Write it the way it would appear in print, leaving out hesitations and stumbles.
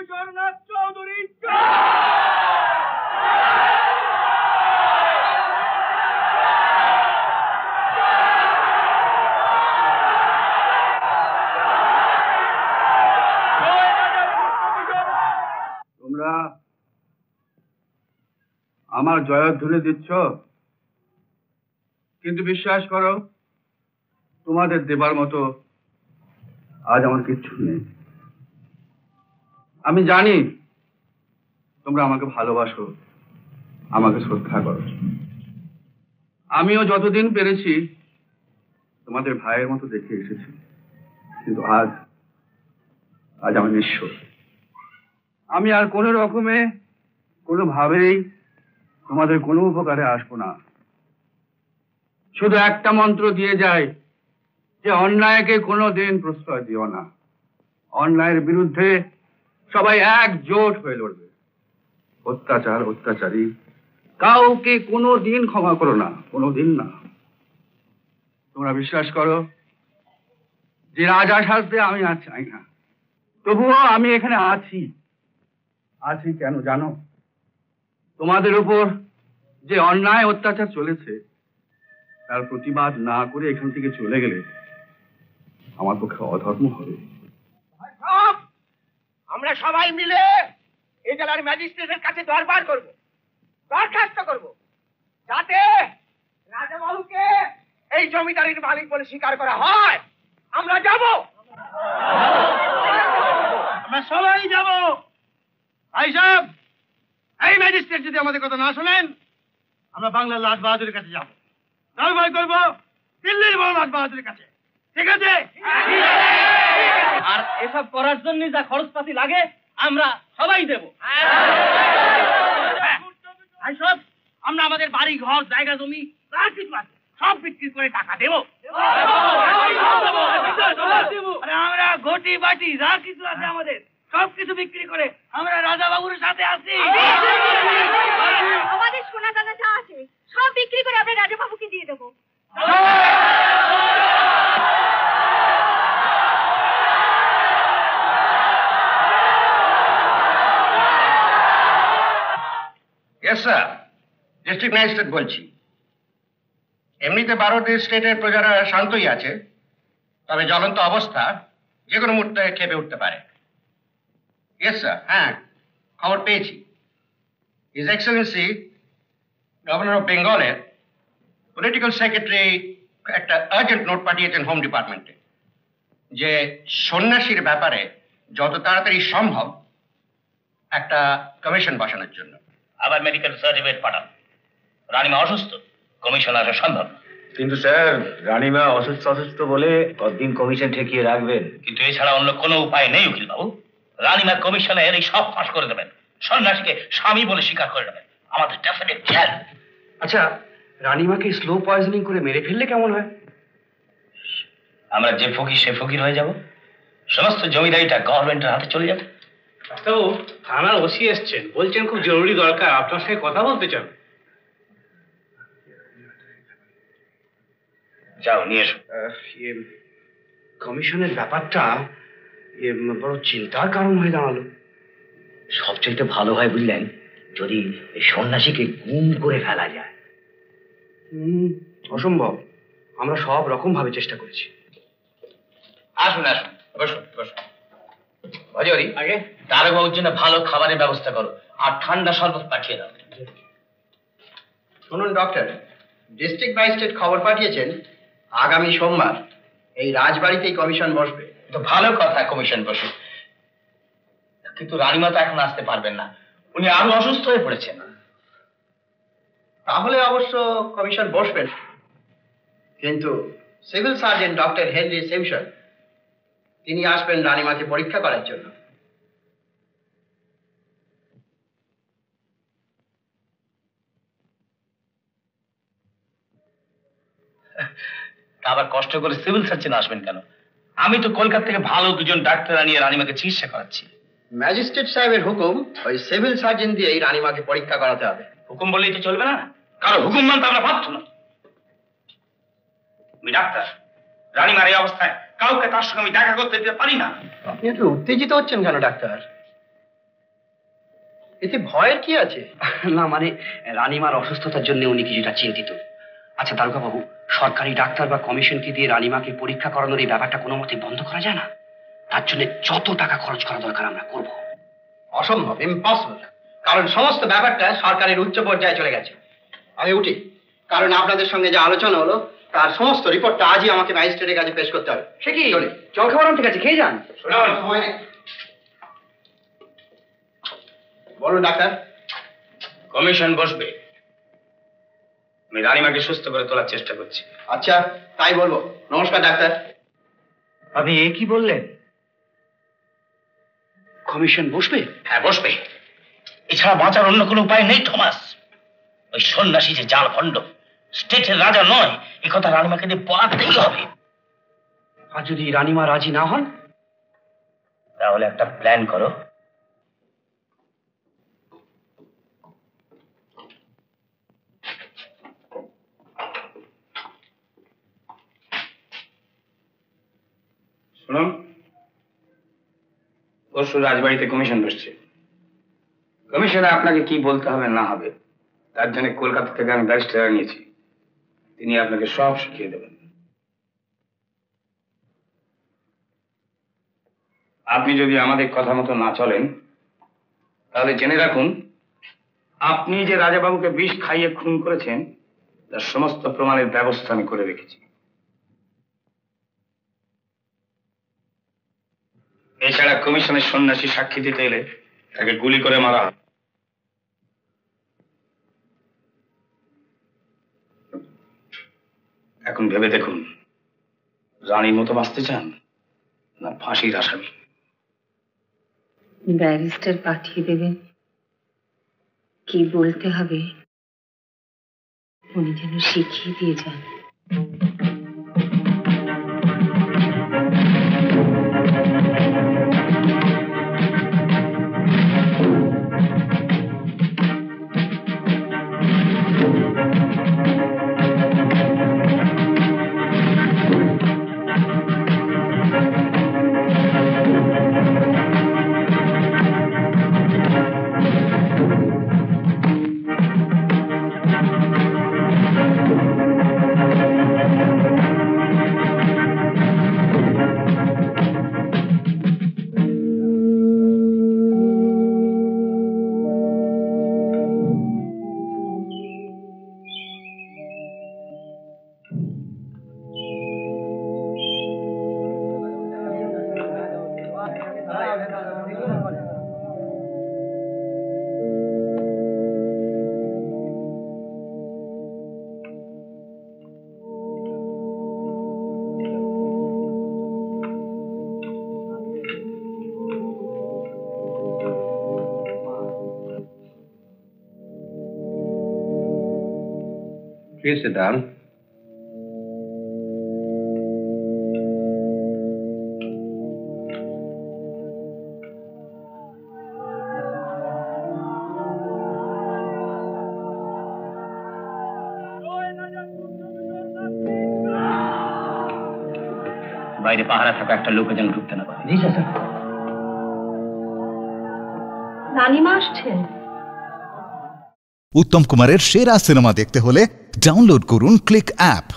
কিশোরনাথ চৌধুরী। তোমরা আমার জয়ধ্বনি দিচ্ছ, কিন্তু বিশ্বাস করো তোমাদের দেবার মতো আজ আমার কিচ্ছু নেই। আমি জানি তোমরা আমাকে ভালোবাসো, আমাকে শ্রদ্ধা করো। আমিও যতদিন পেরেছি তোমাদের ভাইয়ের মতো দেখে এসেছি, কিন্তু আজ আমি নিঃস্ব। আমি আর কোনো রকমে কোনোভাবেই তোমাদের কোনো উপকারে আসবো না। শুধু একটা মন্ত্র দিয়ে যায় যে অন্যায়কে কোনোদিন প্রশ্রয় দিও না, অন্যায়ের বিরুদ্ধে সবাই একজোট হয়ে লড়বে। অত্যাচার অত্যাচারী কাউকে কোনোদিন ক্ষমা করো না, কোনোদিন না। তোমরা বিশ্বাস করো যে রাজা সাজতে আমি আর চাই না, তবুও আমি এখানে আছি। কেন জানো? তোমাদের উপর যে অন্যায় অত্যাচার চলেছে তার প্রতিবাদ না করে এখান থেকে চলে গেলে আমার পক্ষে অধর্ম হবে। আমরা সবাই মিলে এই জেলার ম্যাজিস্ট্রেটের কাছে দরবার করব, দরখাস্ত করব, যাতে রাজাবাবুকে এই জমিদারির মালিক বলে স্বীকার করা হয়। আমরা যাব, আমরা সবাই যাব। ভাই সাহেব, এই ম্যাজিস্ট্রেট যদি আমাদের কথা না শোনেন, আমরা বাংলার লাট বাহাদুরের কাছে যাব, দরবার করব দিল্লির বড় লাট বাহাদুরের কাছে। ঠিক আছে? আর এসব করার জন্য যা খরচপাতি লাগে আমরা সবাই দেব। ভাই সাহেব, আমরা আমাদের বাড়ি ঘর জায়গা জমি যা কিছু আছে সব বিক্রি করে টাকা দেব। আমরা ঘটি বাটি যা কিছু আছে আমাদের সবকিছু বিক্রি করে আমরা রাজা বাবুর সাথে আছি। আমাদের সোনা দানা যা আছে সব বিক্রি করে আমরা রাজা বাবুকে দিয়ে দেবো। Yes, sir. ডিস্ট্রিক্ট ম্যাজিস্ট্রেট বলছি। এমনিতে ভারতের স্টেটের প্রজারা শান্তই আছে, তবে জ্বলন্ত অবস্থা যে কোনো মুহূর্তে খেপে উঠতে পারে। ইয়েস স্যার, হ্যাঁ খবর পেয়েছি। হিজ এক্সেলেন্সি গভর্নর অফ বেঙ্গলের পলিটিক্যাল সেক্রেটারি একটা আর্জেন্ট নোট পাঠিয়েছেন হোম ডিপার্টমেন্টে, যে সন্ন্যাসীর ব্যাপারে যত তাড়াতাড়ি সম্ভব একটা কমিশন বসানোর জন্য। আবার মেডিকেল সার্টিফিকেট পাঠান। রানীমা অসুস্থ, কমিশন আসা সম্ভব না। কিন্তু স্যার, রানীমা অসুস্থ বলে কতদিন কমিশন ঠেকিয়ে রাখবেন? কিন্তু এছাড়া অন্য কোনো উপায় নেই উকিল বাবু। রানীমা কমিশনের এই সব ফাঁস করে দেবেন, সন্ন্যাসীকে স্বামী বলে স্বীকার করে দেবেন। আমাদের ডেফিনেট জেল। আচ্ছা, রানীমাকে স্লো পয়জনিং করে মেরে ফেললে কেমন হয়? আমরা যে ফকির সে ফকির হয়ে যাব, সমস্ত জমিদারিটা গভর্নমেন্টের হাতে চলে যাবে। ডাক্তারবাবু, থানার ওসি এসছেন, বলছেন খুব জরুরি দরকার, আপনার সাথে কথা বলতে চান। যাও নিয়ে এসো। কমিশনের ব্যাপারটা বড় চিন্তার কারণ হয়ে দাঁড়ালো। সবচেয়ে ভালো হয় বুঝলেন, যদি এই সন্ন্যাসীকে গুম করে ফেলা যায়। অসম্ভব, আমরা সব রকম ভাবে চেষ্টা করেছি। আসুন আসুন, বসুন বসুন। অজরি, আগে দারোগাবুর জন্য ভালো খাবারের ব্যবস্থা করো, আর ঠান্ডা শরবত পাঠিয়ে দাও। শুনুন ডক্টর, ডিস্ট্রিক্ট ম্যাজিস্ট্রেট খবর পাঠিয়েছেন আগামী সোমবার এই রাজবাড়িতেই কমিশন বসবে। তো ভালো কথা, কমিশন বসে, কিন্তু রানীমা তো এখন আসতে পারবেন না, উনি আরো অসুস্থ হয়ে পড়েছেন। তাহলে অবশ্য কমিশন বসবেন, কিন্তু civil surgeon doctor Henry Simpson তিনি আসবেন রানীমাকে পরীক্ষা করার জন্য। আবার কষ্ট করে সিভিল সার্জন আসবেন কেন? আমি তো কলকাতা থেকে ভালো দুজন ডাক্তার আনিয়ে রানীমাকে চিকিৎসা করাচ্ছি। ম্যাজিস্ট্রেট সাহেবের হুকুম, ওই সিভিল সার্জন দিয়ে এই রানীমাকে পরীক্ষা করাতে হবে। হুকুম বললেই তো চলবে না, কারো হুকুম মানতে আমরা বাধ্য না। আমি ডাক্তার, রানীমার এই অবস্থায় কাউকে তার সঙ্গে আমি দেখা করতে দিতে পারি না। আপনি একটু উত্তেজিত হচ্ছেন কেন ডাক্তার? এতে ভয়ের কি আছে? না মানে রানীমার অসুস্থতার জন্য উনি কিছুটা চিন্তিত। আচ্ছা দারোগা বাবু, সরকারি ডাক্তার বা কমিশনকে দিয়ে রানীমাকে পরীক্ষা করানোর এই ব্যাপারটা কোনো মতে বন্ধ করা যায় না? তার জন্য যত টাকা খরচ করা দরকার আমরা করব। অসম্ভব, ইম্পসিবল। কারণ সমস্ত ব্যাপারটা সরকারের উচ্চ পর্যায়ে চলে গেছে। আমি উঠি, কারণ আপনাদের সঙ্গে যে আলোচনা হলো তার সমস্ত রিপোর্টটা আজই আমাকে ম্যাজিস্ট্রেটের কাছে পেশ করতে হবে। সে কি? জল খাবার ঠিক আছে, খেয়ে যান। বলুন ডাক্তার। কমিশন বসবে। আমি রানীমাকে সুস্থ করে তোলার চেষ্টা করছি। আচ্ছা, তাই বলবো। নমস্কার ডাক্তার। আপনি এ কি বললেন? কমিশন বসবে? হ্যাঁ বসবে, এছাড়া বাঁচার অন্য কোনো উপায় নেই থমাস। ওই সন্ন্যাসী যে জাল ভণ্ড, স্টেটের রাজা নয়, এ কথা রানীমাকে দিয়ে বলাতেই হবে। আর যদি রানীমা রাজি না হন? তাহলে একটা প্ল্যান করো। শুনুন, পরশু রাজবাড়িতে কমিশন বসছে। কমিশনে আপনাকে কি বলতে হবে না হবে তার জন্য কলকাতা থেকে আমি ব্যারিস্টার নিয়েছি। তিনি আপনাকে সব শিখিয়ে দেবেন। আপনি যদি আমাদের কথা মতো না চলেন তাহলে জেনে রাখুন, আপনি যে রাজাবাবুকে বিষ খাইয়ে খুন করেছেন তার সমস্ত প্রমাণের ব্যবস্থা আমি করে রেখেছি। এছাড়া কমিশনের সন্ন্যাসী সাক্ষী দিতে এলে তাকে গুলি করে মারা হয়। এখন ভেবে দেখুন, রানীর মতো বাঁচতে চান না ফাঁসির আসামি? ব্যারিস্টার পাঠিয়ে দেবেন, কি বলতে হবে উনি যেন শিখিয়ে দিয়ে যান। Please sit down. বাইরে পাহারা থাকা একটা লোকে যেন ঢুকতে না পারে। জি স্যার। রানীমা আসছেন। উত্তম কুমারের সেরা সিনেমা দেখতে হলে ডাউনলোড করুন ক্লিক অ্যাপ।